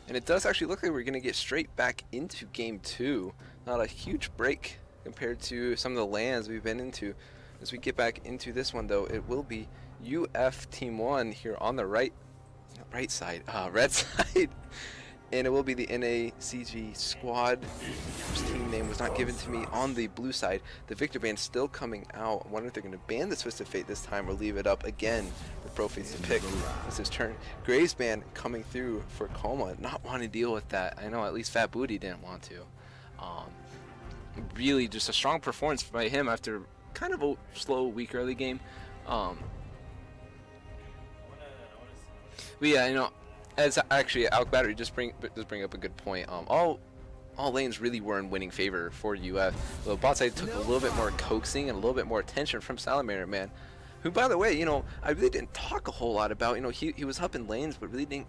And it does actually look like we're going to get straight back into Game 2. Not a huge break compared to some of the lands we've been into. As we get back into this one, though, it will be UF Team 1 here on the red side, and it will be the NACG squad, whose team name was not given to me, on the blue side. The Victor ban still coming out. I wonder if they're going to ban the Twisted Fate this time or leave it up again for ProPhase to pick. This is turn. Graves ban coming through for Coma, not wanting to deal with that. I know at least Fat Booty didn't want to. Really just a strong performance by him after kind of a slow, weak early game. But yeah, you know, as actually Alk Battery just bring up a good point. All lanes really were in winning favor for UF. The bot side took a little bit more coaxing and a little bit more attention from Salamander Man, who, by the way, you know, I really didn't talk a whole lot about. You know, he was up in lanes, but really didn't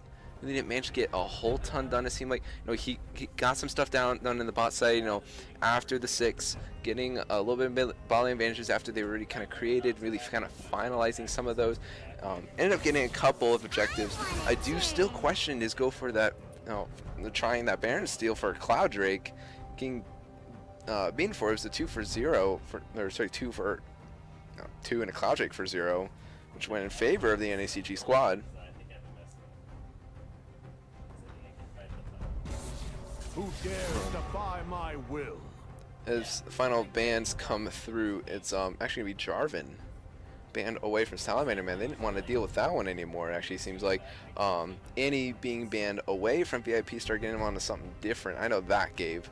manage to get a whole ton done. It seemed like, you know, he got some stuff done in the bot side, you know, after the 6, getting a little bit of bot lane advantages after they were already kind of created, really kind of finalizing some of those. Ended up getting a couple of objectives. I do still question his go for that, you know, trying that Baron steal for Cloud Drake, getting being for it was the 2 for 0 for, or sorry, 2 for 2 and a Cloud Drake for 0, which went in favor of the NACG squad. Who dares defy my will? As the final bans come through, it's actually going to be Jarvan banned away from Salamander Man. They didn't want to deal with that one anymore. It actually seems like Annie being banned away from VIP started getting him onto something different. I know that gave.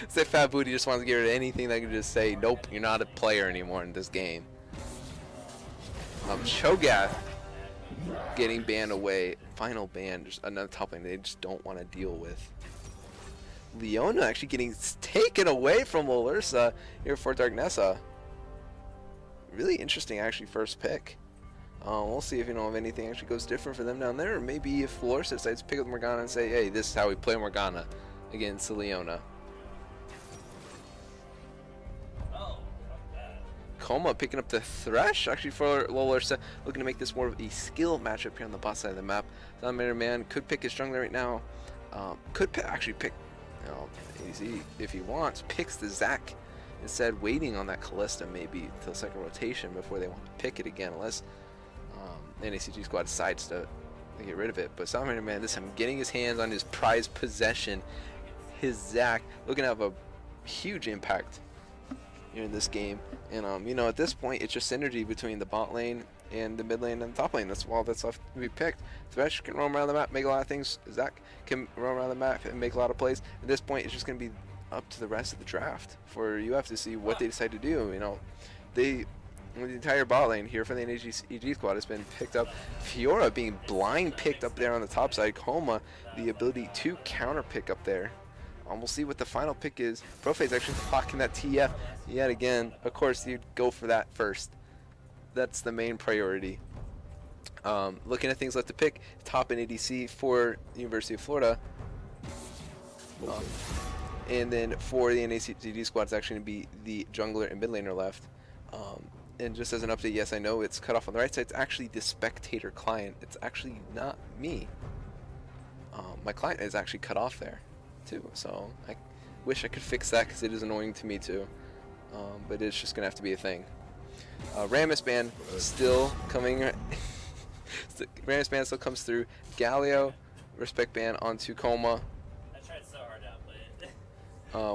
Say Fat Booty just wants to get rid of anything that can just say, nope, you're not a player anymore in this game. Cho'Gath getting banned away. Final ban, just another top lane they just don't want to deal with. Leona actually getting taken away from lolersa here for darknessessa. Really interesting, actually, first pick. We'll see if, you know, if anything actually goes different for them down there, or maybe if lolersa decides to pick up Morgana and say, hey, this is how we play Morgana against Leona. Coma picking up the Thresh, actually, for lolersa, looking to make this more of a skill matchup here on the bot side of the map. Salamander Man could pick his jungler right now. Could actually pick, you know, easy if he wants. Picks the Zac instead, waiting on that Callista maybe till the second rotation before they want to pick it again, unless NACG squad decides to get rid of it. But Salamander Man this time getting his hands on his prized possession, his Zac, looking to have a huge impact here in this game. And you know, at this point it's just synergy between the bot lane and the mid lane and the top lane. That's all that's left to be picked. Thresh can roam around the map, make a lot of things. Zac can roam around the map and make a lot of plays. At this point, it's just going to be up to the rest of the draft for UF to see what they decide to do. You know, the entire bot lane here for the NACG squad has been picked up. Fiora being blind picked up there on the top side. Coma, the ability to counter pick up there. We'll see what the final pick is. ProPhase actually blocking that TF yet again. Of course, you'd go for that first. That's the main priority. Looking at things left to pick, top in ADC for the University of Florida. And then for the NACG squad, it's actually going to be the jungler and mid laner left. And just as an update, yes, I know it's cut off on the right side. It's actually the spectator client. It's actually not me. My client is actually cut off there too. So I wish I could fix that because it is annoying to me too. But it's just going to have to be a thing. Rammus ban still coming. Rammus ban still comes through. Galio, respect ban onto Coma. I tried so hard to outplay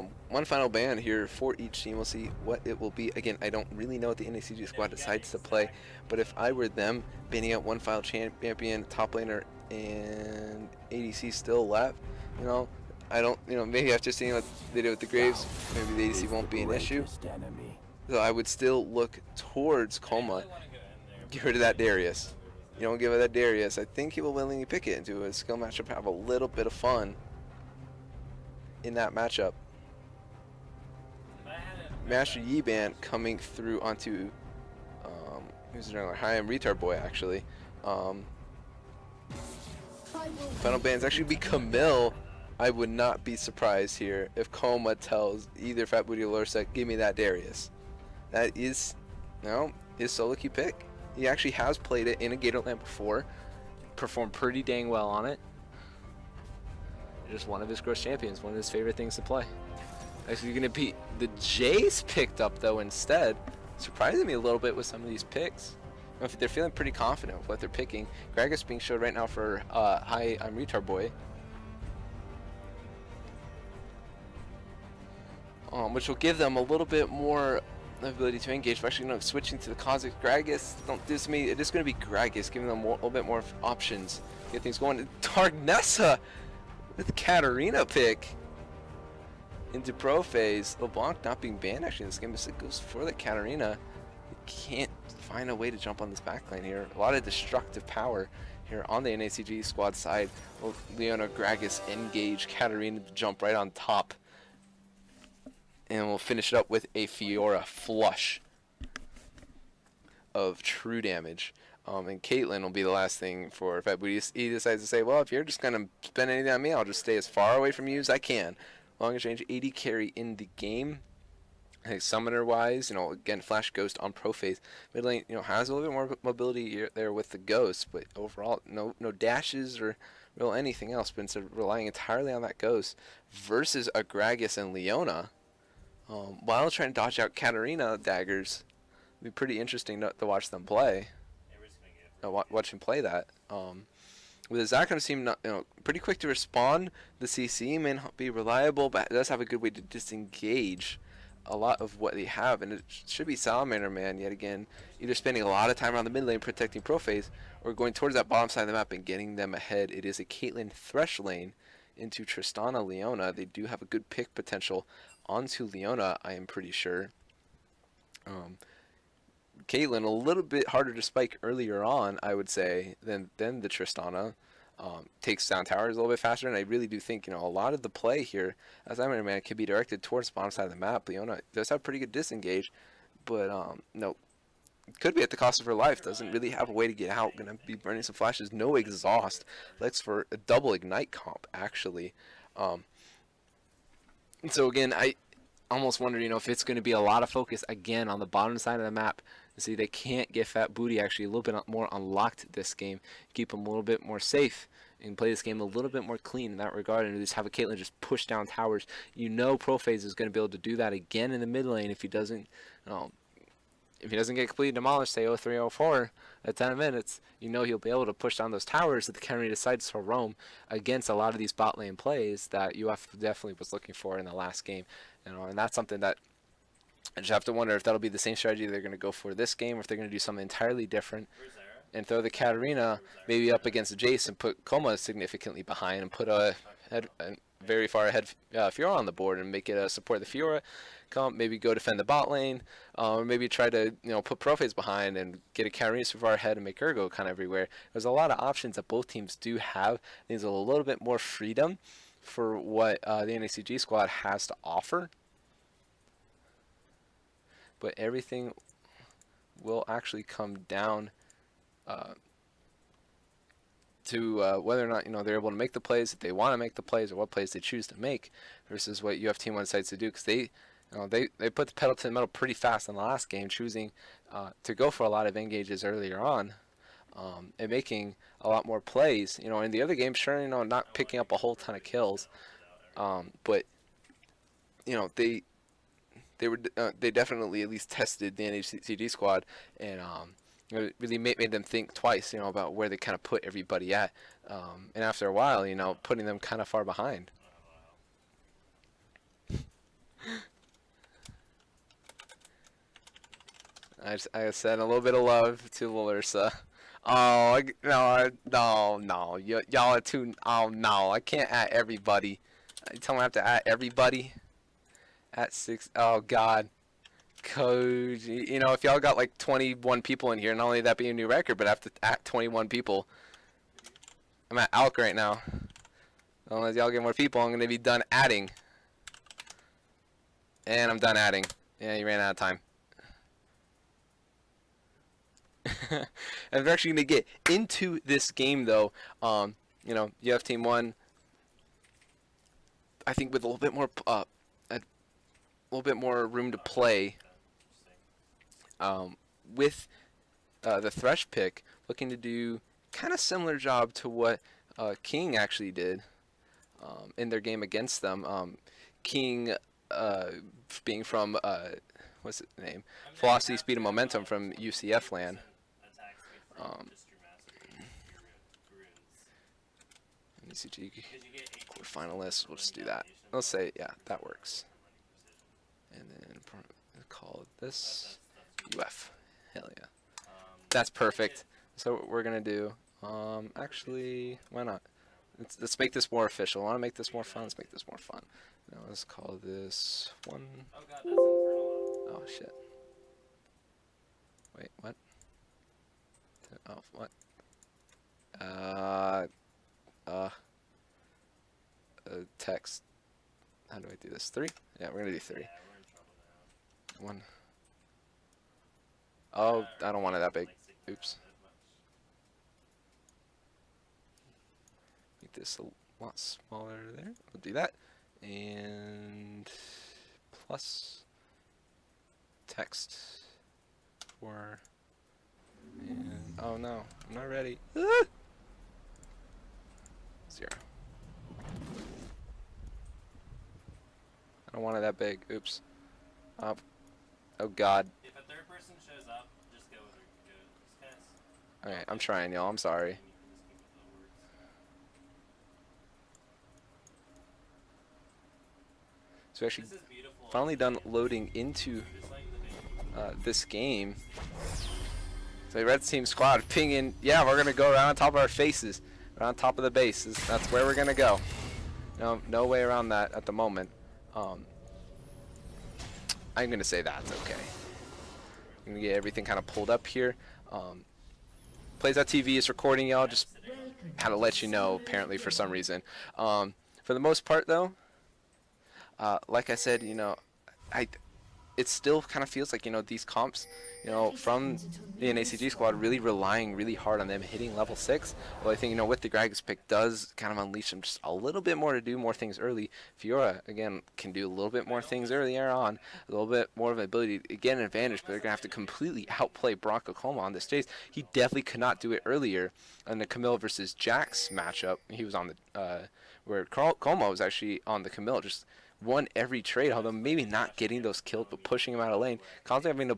it. One final ban here for each team. We'll see what it will be. Again, I don't really know what the NACG squad decides to play, but if I were them, banning out one final champion, top laner, and ADC still left, you know, I don't, you know, maybe after seeing what they did with the Graves, maybe the ADC won't be an issue. So I would still look towards Coma. Get rid of that Darius. You don't give it that Darius. I think he will willingly pick it into a skill matchup, have a little bit of fun in that matchup. Master Yi ban coming through onto who's the jungler? Im RetardBoy actually. Final ban's actually be Camille. I would not be surprised here if Coma tells either Fat Booty or lolersa, give me that Darius. That is, you know, his solo queue pick. He actually has played it in a Gator land before. Performed pretty dang well on it. Just one of his gross champions, one of his favorite things to play. Actually going to be the Jace picked up though instead. Surprising me a little bit with some of these picks. If they're feeling pretty confident with what they're picking. Gragas being showed right now for hi, I'm RetardBoy. Which will give them a little bit more ability to engage. But actually, switching to the Cosmic Gragas. Don't this me. It is going to be Gragas, giving them a little bit more options. Get things going. Darknessessa with Katarina pick into ProPhase. LeBlanc not being banned actually in this game. It goes for the Katarina. Can't find a way to jump on this backline here. A lot of destructive power here on the NACG squad side. Well, Leona, Gragas engage, Katarina to jump right on top. And we'll finish it up with a Fiora flush of true damage. And Caitlyn will be the last thing for Fat Booty. He decides to say, well, if you're just going to spend anything on me, I'll just stay as far away from you as I can. Longest range 80 carry in the game. I think summoner wise, again, Flash Ghost on ProPhase. Mid lane, has a little bit more mobility there with the Ghost, but overall, no dashes or real anything else. But instead of relying entirely on that Ghost versus a Gragas and Leona, while trying to dodge out Katarina daggers, it'd be pretty interesting to watch them play. Watch him play that. With Zach going to seem pretty quick to respond. The CC may not be reliable, but it does have a good way to disengage a lot of what they have, and it should be Salamander Man yet again, either spending a lot of time around the mid lane protecting ProPhase or going towards that bottom side of the map and getting them ahead. It is a Caitlyn Thresh lane into Tristana Leona. They do have a good pick potential onto Leona, I am pretty sure. Caitlyn a little bit harder to spike earlier on, I would say, than the Tristana. Takes down towers a little bit faster, and I really do think a lot of the play here as Salamander Man can be directed towards the bottom side of the map. Leona does have pretty good disengage, but could be at the cost of her life. Doesn't really have a way to get out. Gonna be burning some flashes. No exhaust. Looks for a double ignite comp actually. So again, I almost wonder if it's going to be a lot of focus again on the bottom side of the map. See, they can't get Fat Booty actually a little bit more unlocked this game. Keep him a little bit more safe and play this game a little bit more clean in that regard, and just have a Caitlyn just push down towers. ProPhase is going to be able to do that again in the mid lane if he doesn't get completely demolished, say 0-3, 0-4 at 10 minutes. He'll be able to push down those towers that the Katarina decides to roam against a lot of these bot lane plays that UF definitely was looking for in the last game. And that's something that I just have to wonder if that'll be the same strategy they're going to go for this game, or if they're going to do something entirely different and throw the Katarina maybe up against Jace and put Coma significantly behind and put a very far ahead Fiora on the board and make it support the Fiora. Maybe go defend the bot lane, or maybe try to put ProPhase behind and get a Katarina so far ahead and make her go kind of everywhere. There's a lot of options that both teams do have. There's a little bit more freedom for what the NACG squad has to offer. But everything will actually come down to whether or not they're able to make the plays, if they want to make the plays, or what plays they choose to make, versus what UF Team 1 decides to do. Because they put the pedal to the metal pretty fast in the last game, choosing to go for a lot of engages earlier on, and making a lot more plays. In the other game, sure, not picking up a whole ton of kills, but they definitely at least tested the NACG squad, and it really made them think twice, about where they kind of put everybody at, and after a while, putting them kind of far behind. I said a little bit of love to lolersa. Oh no, y'all are too. Oh no, I can't at everybody. You tell me I have to at everybody. At 6. Oh God, Code. If y'all got like 21 people in here, not only that be a new record, but I have to at 21 people. I'm at Alk right now. Unless y'all get more people, I'm gonna be done adding. And I'm done adding. Yeah, you ran out of time. And we're actually gonna get into this game though. UF Team 1. I think with a little bit more room to play. With the Thresh pick, looking to do kind of similar job to what King actually did. in their game against them. King being from what's his name? Velocity, Speed, and Momentum from UCF land. NACG quarterfinalists. We'll just do that. Let's say yeah, that works. And then call this UF. Hell yeah. That's perfect. So what we're gonna do, actually, why not? Let's make this more official. I want to make this more fun. Let's make this more fun. Now let's call this one. Oh shit. Wait, what? Oh, what? Text. How do I do this? 3? Yeah, we're gonna do 3. 1. Oh, I don't want it that big. Oops. Make this a lot smaller there. We'll do that. And plus text for. And oh no, I'm not ready. Ah! 0. I don't want it that big. Oops. Oh god. If a third person shows up, just go with her. Alright, I'm trying, y'all. I'm sorry. So we actually finally done loading into this game. So the red team squad pinging. Yeah, we're gonna go around on top of our faces, around on top of the bases. That's where we're gonna go. No way around that at the moment. I'm gonna say that's okay. I'm gonna get everything kind of pulled up here. Plays.tv is recording, y'all. Just had to let you know, apparently, for some reason. For the most part, though, like I said, you know, it still kind of feels like, you know, these comps, you know, from the NACG squad really relying really hard on them hitting level 6. Well, I think, you know, with the Gragas pick does kind of unleash them just a little bit more to do more things early. Fiora, again, can do a little bit more things earlier on, a little bit more of an ability to get an advantage, but they're going to have to completely outplay Barranco Coma on this stage. He definitely could not do it earlier in the Camille versus Jax matchup. He was on the, where Coma was actually on the Camille, just won every trade, although maybe not getting those kills, but pushing him out of lane, constantly having to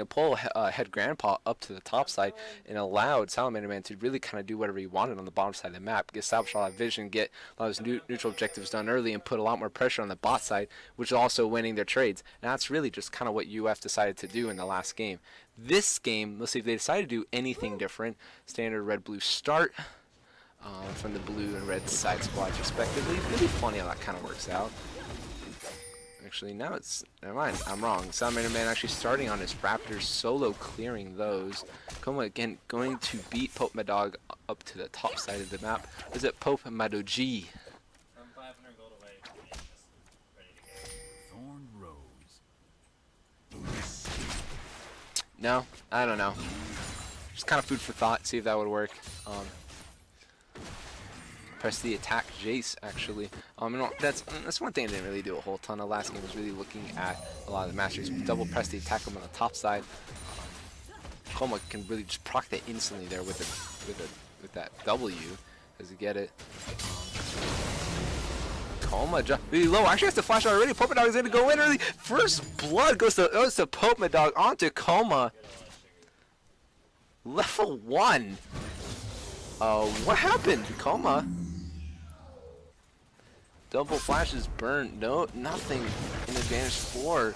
pull Head Grandpa up to the top side, and allowed Salamander Man to really kind of do whatever he wanted on the bottom side of the map, establish a lot of vision, get a lot of his neutral objectives done early, and put a lot more pressure on the bot side, which is also winning their trades. And that's really just kind of what UF decided to do in the last game. This game, let's see if they decide to do anything different. Standard red-blue start. From the blue and red side squads respectively. Really funny how that kind of works out. Actually, now it's, never mind, I'm wrong. Salamander Man actually starting on his Raptors, solo clearing those. Coma again going to beat MaddoG up to the top side of the map. Is it MaddoG? I'm 500 gold away. Ready to go. Thorn Rose. No, I don't know. Just kind of food for thought, see if that would work. Press the attack Jace, actually. That's one thing I didn't really do a whole ton of. Last game was really looking at a lot of the masters. Double press the attack him on the top side. Coma can really just proc that instantly there with that W, as you get it. Coma really low. Actually has to flash out already. MaddoG is going to go in early. First blood goes to MaddoG onto Coma. Level 1. What happened? Coma. Double flashes burned. No, nothing in advantage for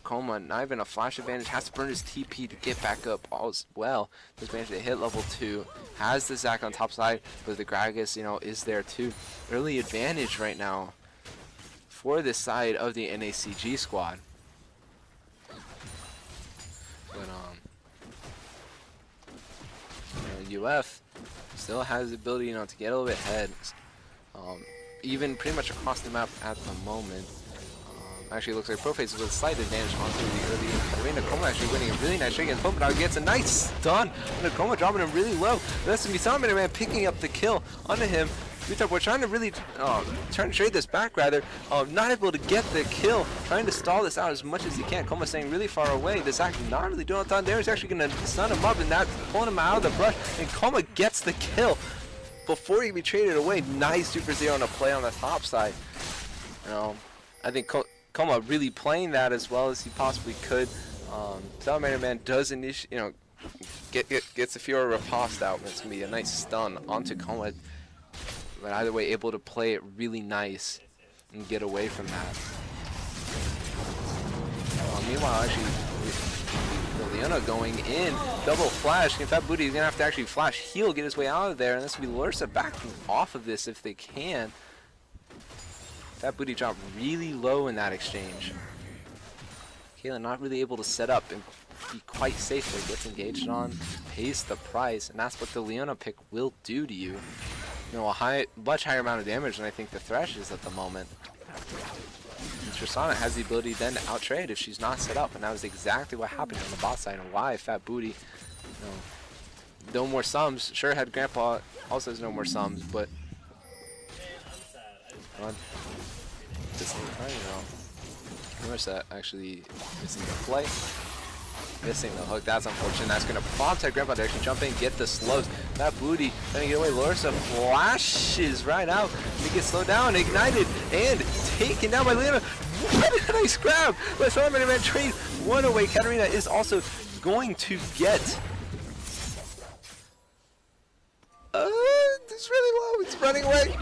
Coma. Not even a flash advantage. Has to burn his TP to get back up as well. Does manage to hit level 2. Has the Zac on top side, but the Gragas, you know, is there too. Early advantage right now for this side of the NACG squad. But UF still has the ability, you know, to get a little bit ahead. Even pretty much across the map at the moment. Actually, it looks like ProPhase with a slight advantage onto the early arena. Coma actually winning a really nice trade against MaddoG. Gets a nice stun. And Coma dropping him really low. That's going to be Salamander Man picking up the kill onto him. We're trying to really trying to trade this back rather. Not able to get the kill. Trying to stall this out as much as he can. Coma staying really far away. This actually not really doing a ton there. He's actually going to stun him up, and that's pulling him out of the brush. And Coma gets the kill. before he be traded away. Nice Super Zero on a play on the top side. You know, I think Coma really playing that as well as he possibly could. Salamander Man does gets the Fiora riposte out, and it's gonna be a nice stun onto Coma. But either way, able to play it really nice and get away from that. Meanwhile, actually, Leona going in, double flash. Fat Booty is gonna have to actually flash heal, get his way out of there, and this will be lolersa backing off of this if they can. Fat Booty dropped really low in that exchange. Kayla not really able to set up and be quite safe there. Gets engaged on, pays the price, and that's what the Leona pick will do to you. You know, much higher amount of damage than I think the Thresh is at the moment. And Tristana has the ability then to out-trade if she's not set up, and that was exactly what happened on the bot side and why Fat Booty, no more sums. Sure, Head Grandpa also has no more sums, but at the same time, lolersa actually missing the play. Missing the hook, that's unfortunate. That's going to prompt Head Grandpa to actually jump in, get the slows. That Booty trying to get away. lolersa flashes right out. He gets slowed down, ignited, and taken down by Leona. What a nice grab! But Salamander Man trade one away. Katarina is also going to get. It's really low. It's running away.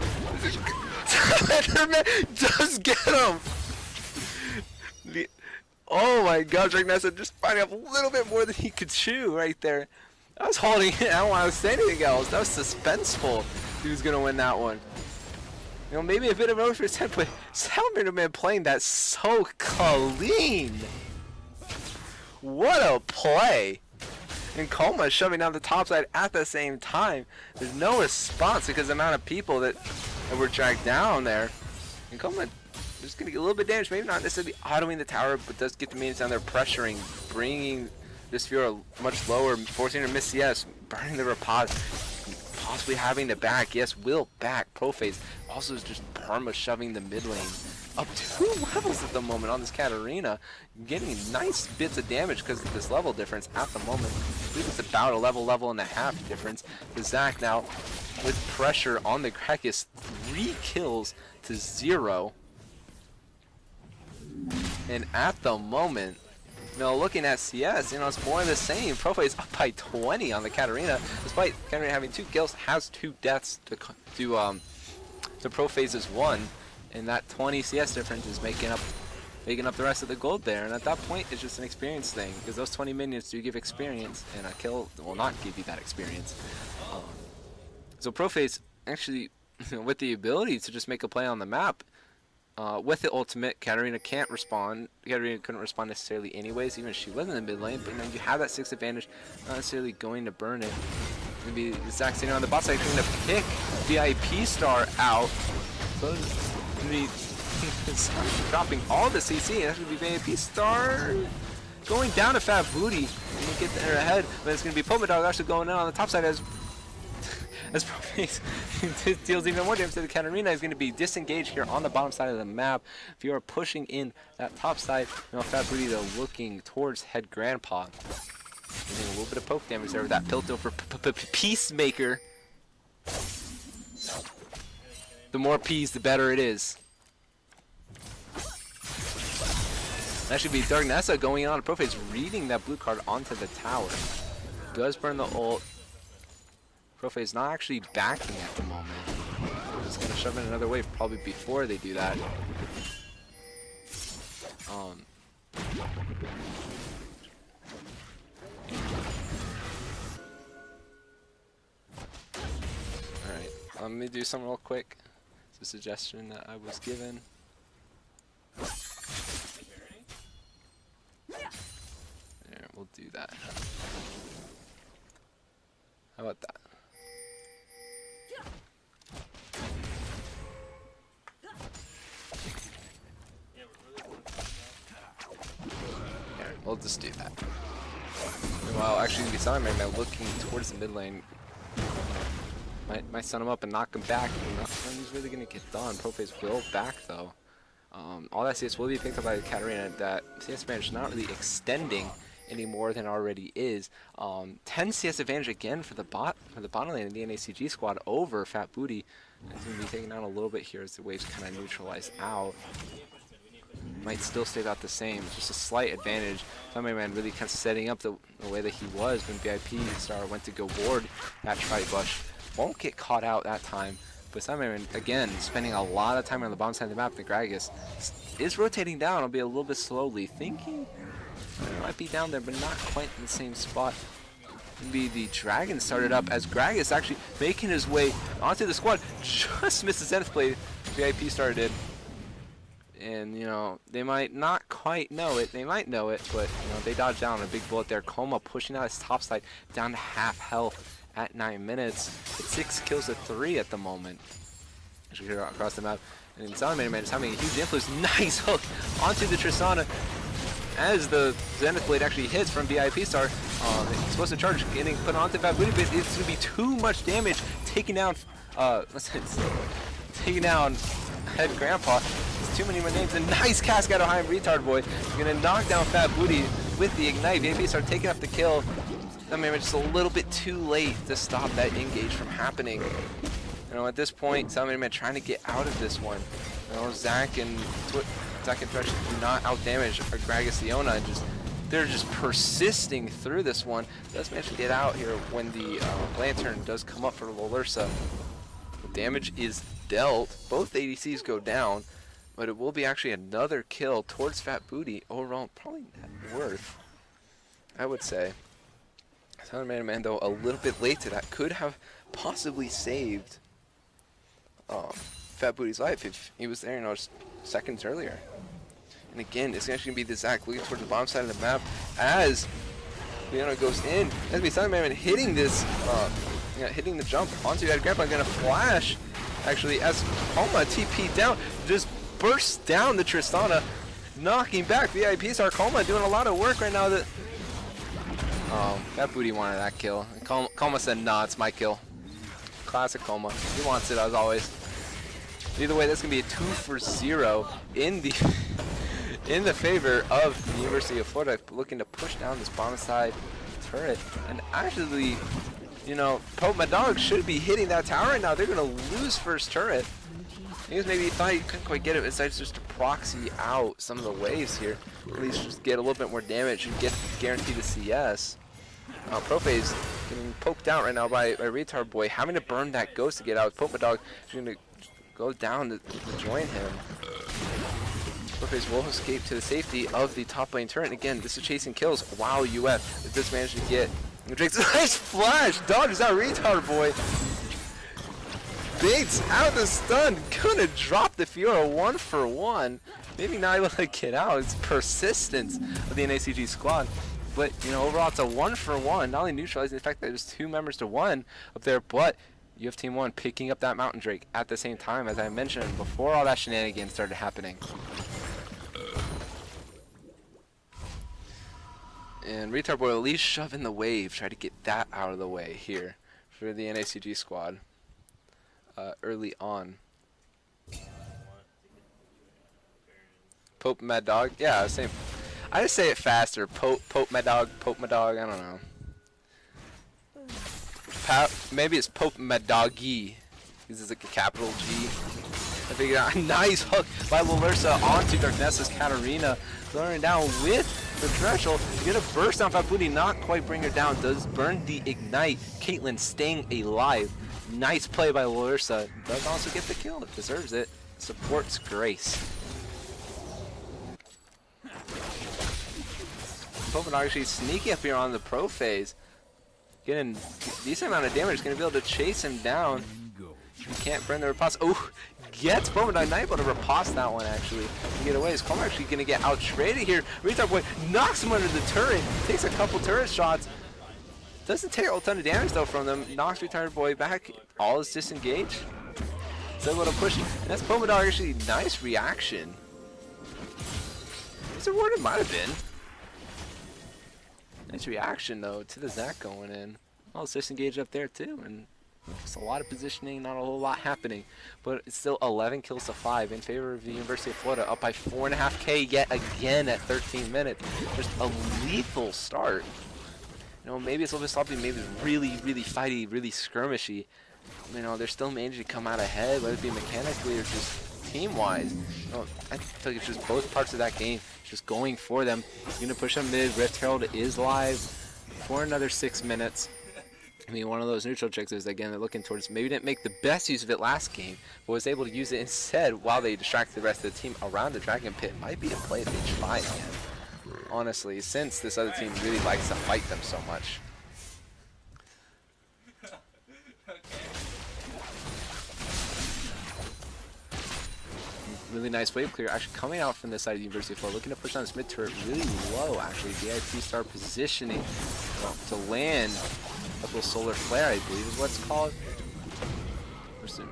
Salamander Man does get him. Oh my god, darknessa just finding up a little bit more than he could chew right there. I was holding it. I don't want to say anything else. That was suspenseful. He was going to win that one. You know, maybe a bit of over his head, but Salamander Man playing that so clean. What a play. And Coma shoving down the top side at the same time. There's no response because the amount of people that were dragged down there. And Coma just going to get a little bit damaged, maybe not necessarily autoing the tower, but does get the minions down there pressuring, bringing this Fiora much lower, forcing her to miss CS, burning the riposte, possibly having to back. Yes, will back. ProPhase also is just perma shoving the mid lane up 2 levels at the moment on this Katarina, getting nice bits of damage because of this level difference at the moment. I believe it's about a level and a half difference. The Zac now with pressure on the Krakis, 3 kills to 0. And at the moment, looking at CS, it's more of the same. ProPhase up by 20 on the Katarina, despite Katarina having 2 kills, has 2 deaths to ProPhase's 1, and that 20 CS difference is making up the rest of the gold there. And at that point, it's just an experience thing, because those 20 minions do give experience, and a kill will not give you that experience. So ProPhase actually, with the ability to just make a play on the map. With the ultimate, Katarina can't respond. Katarina couldn't respond necessarily anyways, even if she was in the mid lane. But you have that 6 advantage, not necessarily going to burn it. It's going to be the Zac sitting on the bot side, going to pick VIP Star out. So it's going to be dropping all the CC, and that's going to be VIP Star going down to Fat Booty. Going to get there ahead, but it's going to be MaddoG actually going in on the top side as ProPhase deals even more damage to the Katarina. Is going to be disengaged here on the bottom side of the map. If you are pushing in that top side, Fat Booty though looking towards Head Grandpa. Getting a little bit of poke damage there with that Pilto for Peacemaker. The more P's, the better it is. That should be darknessessa going on. ProPhase reading that blue card onto the tower. Does burn the ult. ProPhase not actually backing at the moment. Just gonna shove in another wave probably before they do that. Alright, let me do something real quick. It's a suggestion that I was given. There, we'll do that. How about that? We'll just do that. Well, actually, the Salamander Man looking towards the mid lane. Might stun him up and knock him back. Nothing's really going to get done. ProPhase will back, though. All that CS will be picked up by Katarina. That CS advantage not really extending any more than it already is. 10 CS advantage again for the bottom lane of the NACG squad over Fat Booty. It's going to be taken down a little bit here as the waves kind of neutralize out. Might still stay about the same, just a slight advantage. Salamander Man really kind of setting up the way that he was when VIP Star went to go board that Tri-Bush. Won't get caught out that time, but Salamander Man, again, spending a lot of time on the bottom side of the map. The Gragas is rotating down, albeit a little bit slowly, thinking it might be down there, but not quite in the same spot. Maybe the Dragon started up as Gragas actually making his way onto the squad. Just missed the Zenith Blade. VIP Star did. And, you know, they might not quite know it. They might know it, but, you know, they dodged down a big bullet there. Coma pushing out his top side down to half health at 9 minutes. It's 6 kills to 3 at the moment. As we hear across the map. And Salamander Man is having a huge influence. Nice hook onto the Tristana. As the Zenith Blade actually hits from VIP Star, it's supposed to charge, getting put onto Fat Booty, but it's going to be too much damage, taking down, taking down Head Grandpa. Too many more names. A nice cast out of Im RetardBoy. Going to knock down Fat Booty with the Ignite. VIP Star taking up the kill. Salamander just a little bit too late to stop that engage from happening. You know, at this point, Salamander Man trying to get out of this one. You know, Zach and Thresh do not outdamage Gragas Leona, and they're just persisting through this one. Does manage to get out here when the Lantern does come up for lolersa. The damage is dealt. Both ADCs go down, but it will be actually another kill towards Fat Booty. Overall, probably net worth, I would say. Salamander Man, though, a little bit late to that. Could have possibly saved Fat Booty's life if he was there, you know, just seconds earlier. And again, it's actually going to be the Zach looking towards the bottom side of the map as Leona goes in. As we Salamander Man hitting this, hitting the jump onto that Grandpa, going to flash, actually, as Coma TP down, just bursts down the Tristana, knocking back VIP Star. Coma doing a lot of work right now. That Booty wanted that kill. Coma said, nah, it's my kill. Classic Coma. He wants it as always. Either way, that's going to be a 2 for 0 in the in the favor of the University of Florida, looking to push down this bottom side turret. And actually, you know, MaddoG should be hitting that tower right now. They're going to lose first turret. Because maybe he thought he couldn't quite get it, besides just to proxy out some of the waves here. At least just get a little bit more damage and guarantee the CS. ProPhase getting poked out right now by RetardBoy, having to burn that ghost to get out. MaddoG is going to go down to join him. ProPhase will escape to the safety of the top lane turret. And again, this is chasing kills. Wow, UF just managed to get Drake's nice flash. Dodges out RetardBoy. Baits out the stun. Gonna drop the Fiora 1 for 1. Maybe not able to get out. It's persistence of the NACG squad. But, you know, overall it's a 1 for 1. Not only neutralizing the fact that there's 2 members to 1 up there, but you have Team 1 picking up that Mountain Drake at the same time, as I mentioned, before all that shenanigans started happening. And RetardBoy at least shoving the wave, try to get that out of the way here for the NACG squad early on. Pope MaddoG, yeah, same. I just say it faster. Pope MaddoG, I don't know. Maybe it's Pope MaddoG. This is like a capital G. I figured out a nice hook by lolersa onto darknesssa's Katarina. Throwing down with the threshold. Gonna burst down Fat Booty, not quite bring her down. Does burn the ignite. Caitlyn staying alive. Nice play by lolersa. Does also get the kill. It deserves it. Supports Grace. MaddoG actually sneaking up here on the ProPhase. Getting a decent amount of damage. Gonna be able to chase him down. He can't burn the riposte. Oh, gets MaddoG not able to riposte that one actually. To get away. Is Coma actually gonna get out traded here? RetardBoy knocks him under the turret. Takes a couple turret shots. Doesn't take a ton of damage though from them. Knocks RetardBoy back. All is disengaged. So able to push. And that's MaddoG actually. Nice reaction. His reward might have been. Nice reaction though to the Zach going in. All disengaged up there too, and Just a lot of positioning, not a whole lot happening. But it's still 11 kills to 5 in favor of the University of Florida, up by 4.5K yet again at 13 minutes. Just a lethal start. You know, maybe it's a little bit sloppy, maybe it's really, really fighty, really skirmishy. You know, they're still managing to come out ahead, whether it be mechanically or just team-wise. You know, I feel like it's just both parts of that game just going for them. He's going to push them mid. Rift Herald is live for another 6 minutes. I mean, one of those neutral checks is, again, they're looking towards, maybe didn't make the best use of it last game, but was able to use it instead while they distract the rest of the team around the Dragon Pit. Might be a play if they try again, honestly, since this other team really likes to fight them so much. Really nice wave clear actually coming out from this side of the University of Florida, looking to push on this mid turret really low actually. VIP star positioning to land a little solar flare, I believe is what it's called. Just a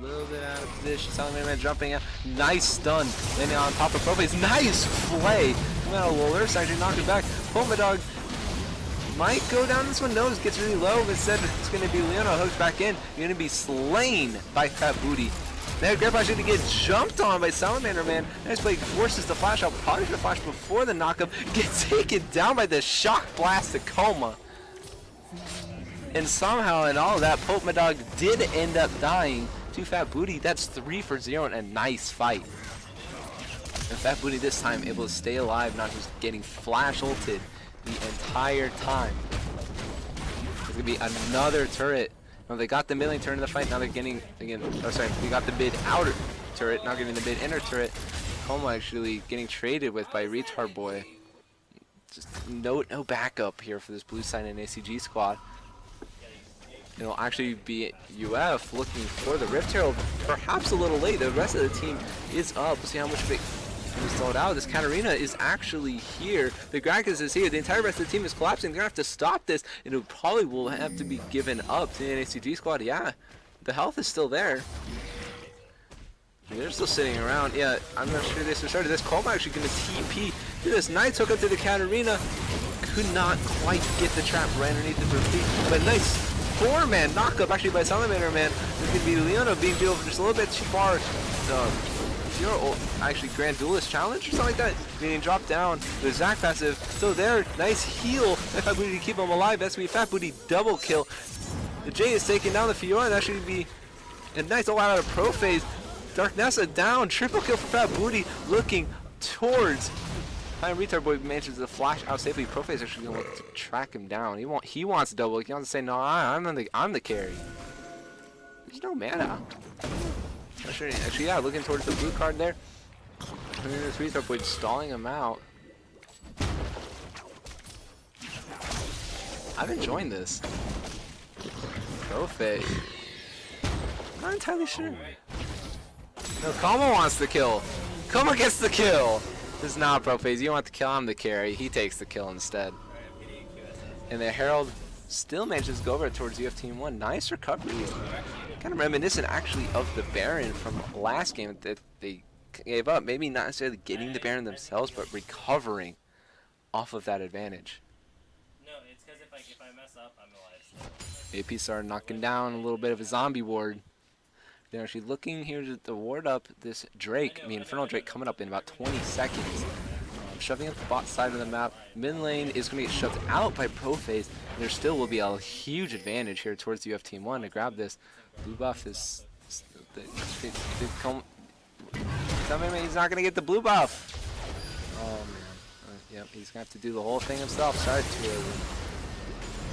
little bit out of position. Salamander Man jumping out. Nice stun. Landing on top of ProPhase. Nice play. Coming out of lolersa, actually knocked it back. MaddoG might go down this one. No, it gets really low. Instead, it's going to be Leona hooks back in. You're going to be slain by Fat Booty. Now, Grandpa's going to get jumped on by Salamander Man. Nice play, forces the flash out. Probably should have flashed before the knockup. Gets taken down by the shock blast to Coma. And somehow in all of that, MaddoG did end up dying to Fat Booty. That's 3 for 0 and a nice fight. And Fat Booty this time able to stay alive, not just getting flash ulted the entire time. There's going to be another turret. No, they got the mid lane turret in the fight, now they're getting, again, oh sorry, we got the mid outer turret, now getting the mid inner turret. Coma actually getting traded with by RetardBoy. Just no backup here for this blue side NACG squad. It'll actually be UF looking for the Rift Herald, perhaps a little late. The rest of the team is up. We'll see how much of it can be sold out. This Katarina is actually here. The Gragas is here. The entire rest of the team is collapsing. They're going to have to stop this, and it probably will have to be given up to the NACG squad. Yeah, the health is still there. They're still sitting around. Yeah, I'm not sure they started this. Coma actually going to TP. Do this nice hook up to the Katarina. Could not quite get the trap right underneath the feet, but nice 4-man knockup actually by Salamander Man. There's going to be Leona being beat over just a little bit too far. Actually Grand Duelist challenge or something like that. Being dropped down. The Zac passive still there. Nice heal. Fat Booty to keep him alive. That's going to be Fat Booty double kill. The J is taking down the Fiora, and that should be a nice all out of ProPhase. darknessssa down. Triple kill for Fat Booty looking towards Im RetardBoy manages to flash out safely. ProPhase actually gonna look to track him down. He wants to double. He wants to say no. I'm the carry. There's no mana. Actually, yeah, looking towards the blue card there. And then this RetardBoy stalling him out. I'm enjoying this. ProPhase. Not entirely sure. No, Coma wants the kill. Coma gets the kill. This is not ProPhase. You want the kill, I'm the carry. He takes the kill instead. And the Herald still manages to go over towards UF Team 1. Nice recovery. Kind of reminiscent actually of the Baron from last game that they gave up. Maybe not necessarily getting the Baron themselves, but recovering off of that advantage. No, it's because if I mess up, I'm alive. AP started knocking down a little bit of a zombie ward. They're actually looking here to ward up this Drake, the Infernal Drake, coming up in about 20 seconds. Shoving up the bot side of the map. Mid lane is going to get shoved out by ProPhase. There still will be a huge advantage here towards UF Team 1 to grab this. Blue buff is... He's not going to get the blue buff. Yep, he's going to have to do the whole thing himself. Sorry to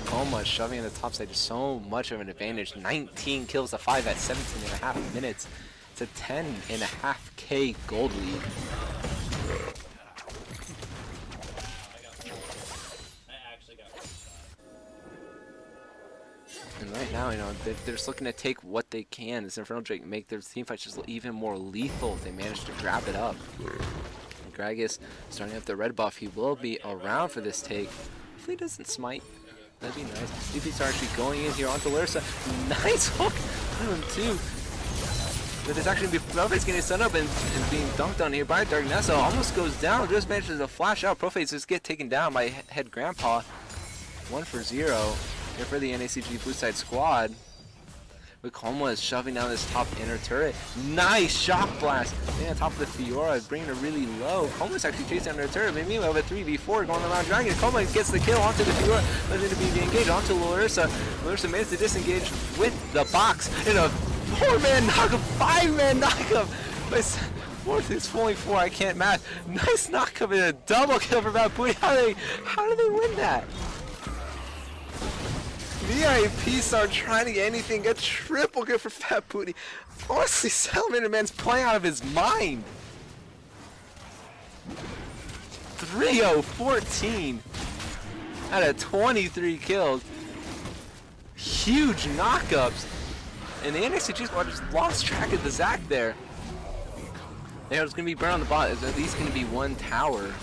Coma shoving in the top side, just so much of an advantage. 19 kills to 5 at 17.5 minutes. It's a 10.5K gold lead. And right now, you know, they're just looking to take what they can. This Infernal Drake make their team fights just even more lethal if they manage to grab it up. And Gragas starting up the red buff. He will be around for this take. Hopefully he doesn't smite. That'd be nice. DPs are actually going in here onto lolersa. Nice hook on him too. But it's actually ProPhase getting set up and being dunked on here by darknessssa. Almost goes down. Just manages to flash out. ProPhase just get taken down by Head Grandpa. 1 for 0 here for the NACG blue side squad. But Coma is shoving down this top inner turret. Nice shock blast. Man, on top of the Fiora, bringing her really low. Coma's actually chasing down her turret. But meanwhile, we have a 3v4 going around Dragon. Coma gets the kill onto the Fiora. Doesn't need to be engaged onto lolersa. Lolersa managed to disengage with the box. In a 4-man knockup, 5-man knockup. Fourth is only 4. I can't math. Nice knockup and a double kill for MaddoG. How do they win that? VIPs are trying to get anything. A triple kill for MaddoG. Honestly, Salamander Man's playing out of his mind. 3-0-14 out of 23 kills. Huge knockups. And the NACG squad just lost track of the Zac there. There's going to be burn on the bot. There's at least going to be one tower.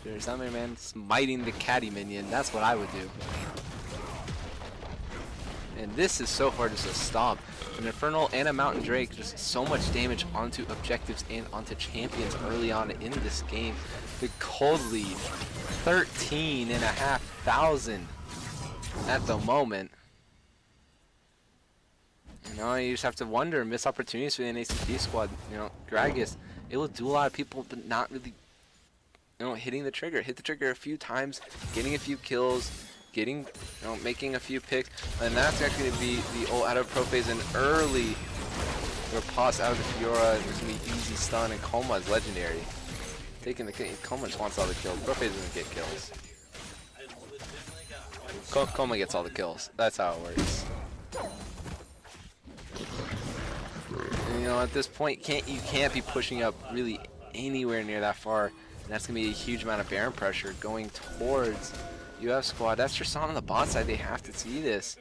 There's Salamander Man smiting the caddy minion. That's what I would do. And this is so far just a stop. An Infernal and a Mountain Drake, just so much damage onto objectives and onto champions early on in this game. The cold lead, 13,500 at the moment. You know, you just have to wonder, missed opportunities for the NACG squad. You know, Gragas, it will do a lot of people, but not really, you know, hitting the trigger. Hit the trigger a few times, getting a few kills, getting, you know, making a few picks, and that's actually going to be the ult out of ProPhase an early riposte out of the Fiora. It's going to be easy stun, and Coma is legendary. Taking the kill, Coma just wants all the kills. ProPhase doesn't get kills. Coma gets all the kills. That's how it works. And, you know, at this point, you can't be pushing up really anywhere near that far, and that's going to be a huge amount of Baron pressure going towards UF squad. That's just on the bot side. They have to see this.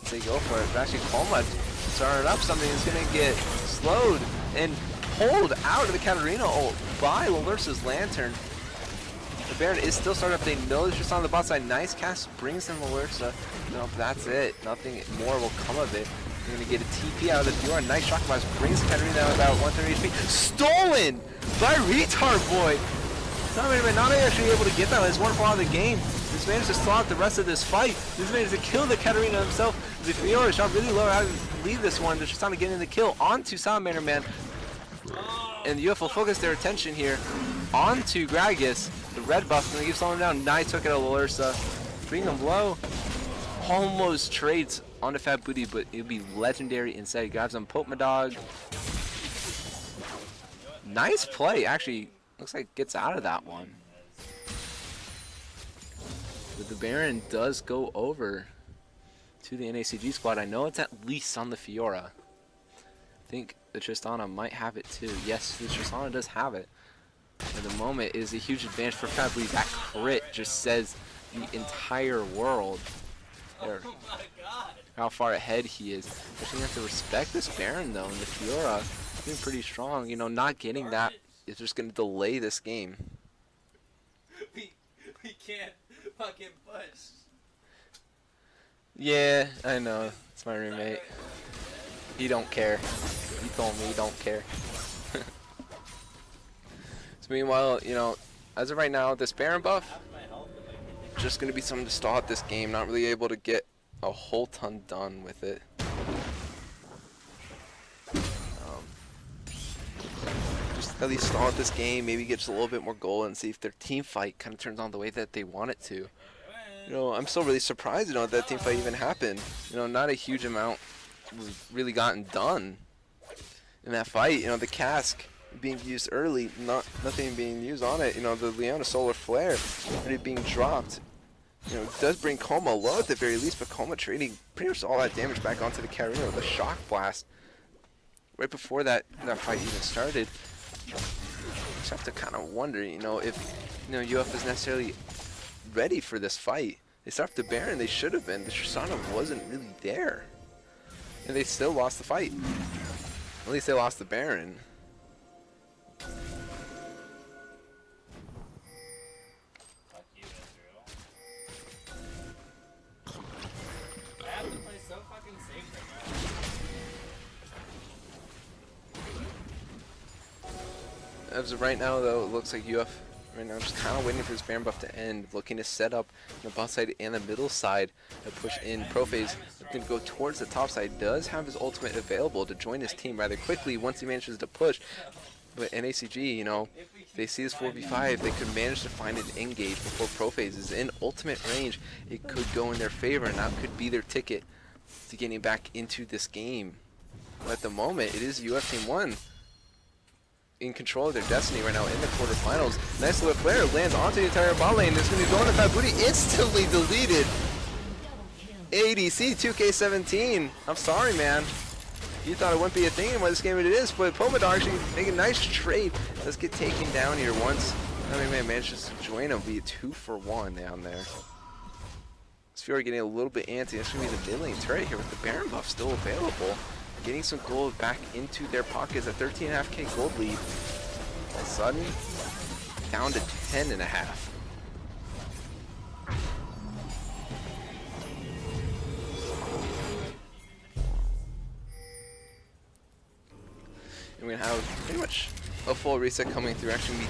They go for it. But actually, Coma started up something that's going to get slowed and pulled out of the Katarina ult by lolersa's Lantern. The Baron is still started up. They know it's just on the bot side. Nice cast brings in lolersa. No, that's it. Nothing more will come of it. They're going to get a TP out of the Fiora. Nice shock blast brings Katarina down about 130 HP. Stolen by RetardBoy. Salamander Man not actually able to get that. It's one fall out of the game. He's managed to stall out the rest of this fight. He's managed to kill the Katarina himself. The Fiora shot really low. How to leave this one? They're just trying to get in the kill onto Salamander Man. And the UF will focus their attention here onto Gragas. The red buff going to keep slowing him down. Nice took it out of lolersa. Bring him low. Almost trades onto MaddoG, but it'll be legendary instead. He grabs him. Poke MaddoG. Nice play. Actually, looks like gets out of that one. But the Baron does go over to the NACG squad. I know it's at least on the Fiora. I think the Tristana might have it too. Yes, the Tristana does have it. At the moment, it is a huge advantage for MaddoG. That crit just says the entire world there, how far ahead he is. But you have to respect this Baron though, and the Fiora being pretty strong. You know, not getting that is just going to delay this game. We can't fucking push. Yeah, I know. It's my roommate. He don't care. He told me he don't care. So meanwhile, you know, as of right now, this Baron buff just going to be something to stall out this game. Not really able to get a whole ton done with it. Just at least stall out this game, maybe get just a little bit more goal and see if their team fight kind of turns on the way that they want it to. You know, I'm still really surprised, you know, that team fight even happened. You know, not a huge amount was really gotten done in that fight. You know, the cask being used early, nothing being used on it. You know, the Leona Solar Flare already being dropped. You know, it does bring Coma low at the very least, but Coma trading pretty much all that damage back onto the Katarina with a shock blast right before that fight even started. Just have to kind of wonder, you know, if UF is necessarily ready for this fight. They start the Baron, they should have been. The Tristana wasn't really there, and they still lost the fight. At least they lost the Baron. As of right now, though, it looks like UF right now, just kind of waiting for his Baron buff to end, looking to set up the bot side and the middle side to push in. ProPhase looking to go towards the top side, does have his ultimate available to join his team rather quickly once he manages to push. But NACG, you know, if they see this 4v5, they could manage to find an engage before ProPhase is in ultimate range. It could go in their favor, and that could be their ticket to getting back into this game. But at the moment, it is UF Team 1 in control of their destiny right now in the quarterfinals. Nice little flare lands onto the entire bot lane. It's going to go into Fat Booty, instantly deleted. ADC 2K17. I'm sorry, man. You thought it wouldn't be a thing in this game, it is, but MaddoG actually making a nice trade. Let's get taken down here once. Man manages to join him, be a 2-for-1 down there. Fury getting a little bit antsy. That's going to be the mid lane turret here with the Baron buff still available. Getting some gold back into their pockets. A 13.5k gold lead. All of a sudden, down to 10.5. And we're going to have pretty much a full reset coming through. Actually,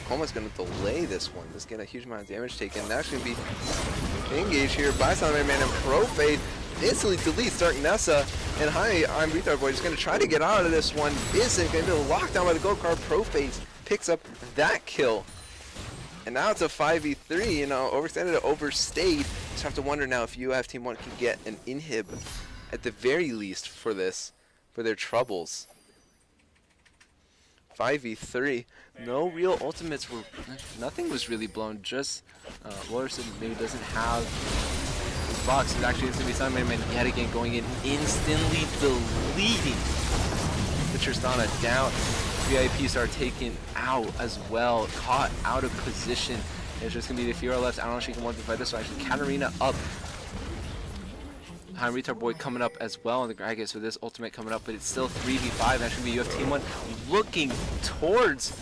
Coma's going to delay this one. Just get a huge amount of damage taken. That's going to be engaged here by Salamander Man, and ProPhase instantly deletes darknessassa. And hi, I'm RetardBoy, just going to try to get out of this one. Isn't going to be locked down by the gold card. ProPhase picks up that kill. And now it's a 5v3, you know, overextended, overstayed. Just have to wonder now if UF Team 1 can get an inhib at the very least for this, for their troubles. 5v3, no real ultimates were, nothing was really blown, just lolersa maybe doesn't have his box. It's actually going to be Salamander Man yet again going in, instantly deleting the Tristana down. VIPs are taken out as well, caught out of position. It's just going to be the Fiora left. I don't know if she can one-fight this, so actually Katarina up. Im RetardBoy coming up as well, and the Gragas with this ultimate coming up, but it's still 3v5. That should be UF Team 1 looking towards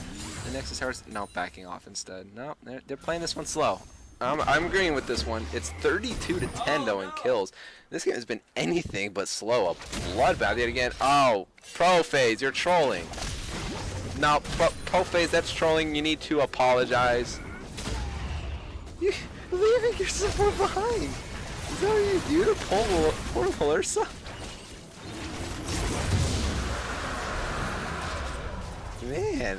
the Nexus Towers. No, backing off instead. No, they're playing this one slow. I'm agreeing with this one. It's 32-10 though in kills. This game has been anything but slow. A bloodbath yet again. Oh, ProPhase, you're trolling. No, ProPhase, that's trolling. You need to apologize. You're leaving your support behind. Is that what you do to poor lolersa? Man,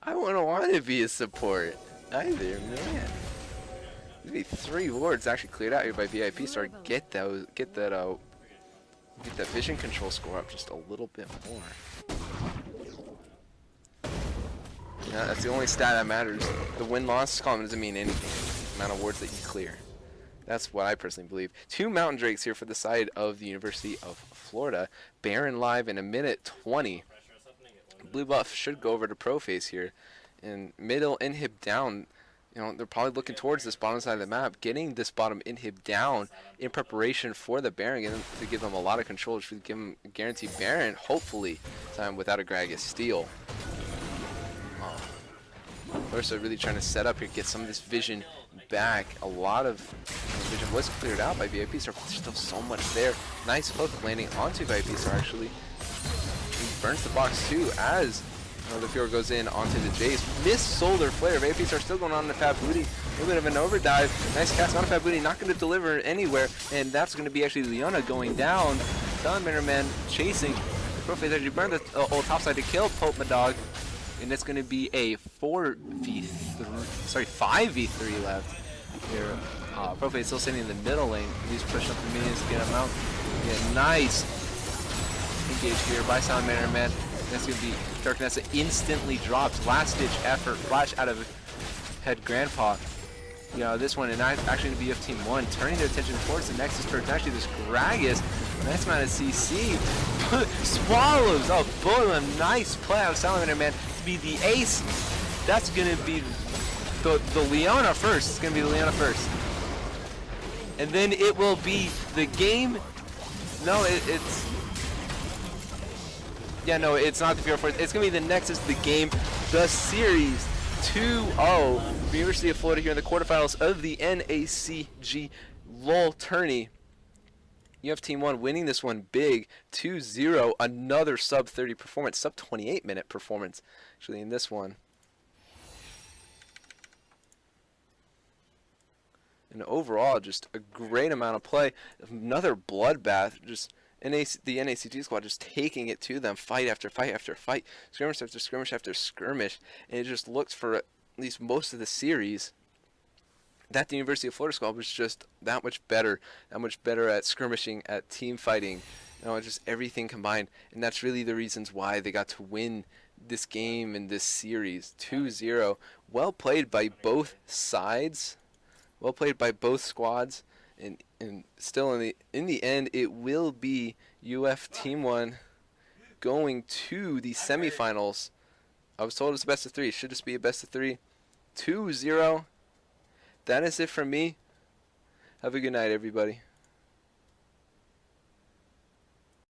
I wouldn't want to be a support either, man. There'd be 3 wards actually cleared out here by VIP, so get that vision control score up just a little bit more. Yeah, that's the only stat that matters. The win-loss column doesn't mean anything. The amount of wards that you clear. That's what I personally believe. 2 Mountain Drakes here for the side of the University of Florida. Baron live in a minute 20. Blue buff should go over to ProPhase here. And middle inhib down. You know, they're probably looking towards this bottom side of the map, getting this bottom inhib down in preparation for the Baron, and to give them a lot of control, which would give them a guaranteed Baron, hopefully, time without a Gragas steal. lolersa really trying to set up here, get some of this vision back. A lot of vision was cleared out by VIP, so there's still so much there. Nice hook landing onto VIP, so actually he burns the box too as the Fiora goes in onto the Jace. Missed Solar Flare. VIPs are still going on the Fat Booty. A little bit of an overdive. Nice cast on Fat Booty, not going to deliver anywhere, and that's going to be actually Leona going down. Salamander Man chasing. ProPhase actually burned the old topside to kill MaddoG. And it's going to be a 5v3 left here. ProPhase still sitting in the middle lane. He's pushing up the minions to get him out. Yeah, nice engage here by Salamander Man. That's going to be darknessassa instantly drops. Last ditch effort. Flash out of head Grandpa. You know, this one, and actually going to be UF Team 1 turning their attention towards the Nexus towards actually this Gragas. Nice amount of CC. Swallows. Oh, boom. A nice play out of Salamander Man to be the ace. That's going to be the Leona first. It's going to be the Leona first. And then it will be the game. No, it's. Yeah, no, it's not the Fiora first. It's going to be the Nexus, the game, the series. 2-0 for University of Florida here in the quarterfinals of the NACG LoL Tourney. UF Team 1 winning this one big, 2-0. Another sub-30 performance, sub-28 minute performance actually in this one. And overall, just a great amount of play. Another bloodbath. Just the NACG squad just taking it to them, fight after fight after fight, skirmish after skirmish after skirmish. And it just looked for at least most of the series that the University of Florida squad was just that much better at skirmishing, at team fighting, just everything combined. And that's really the reasons why they got to win this game in this series, 2-0. Well played by both sides, well played by both squads, and still in the end, it will be UF Team 1 going to the semifinals. I was told it's a best of 3. Should just be a best of 3. 2-0. That is it from me. Have a good night, everybody.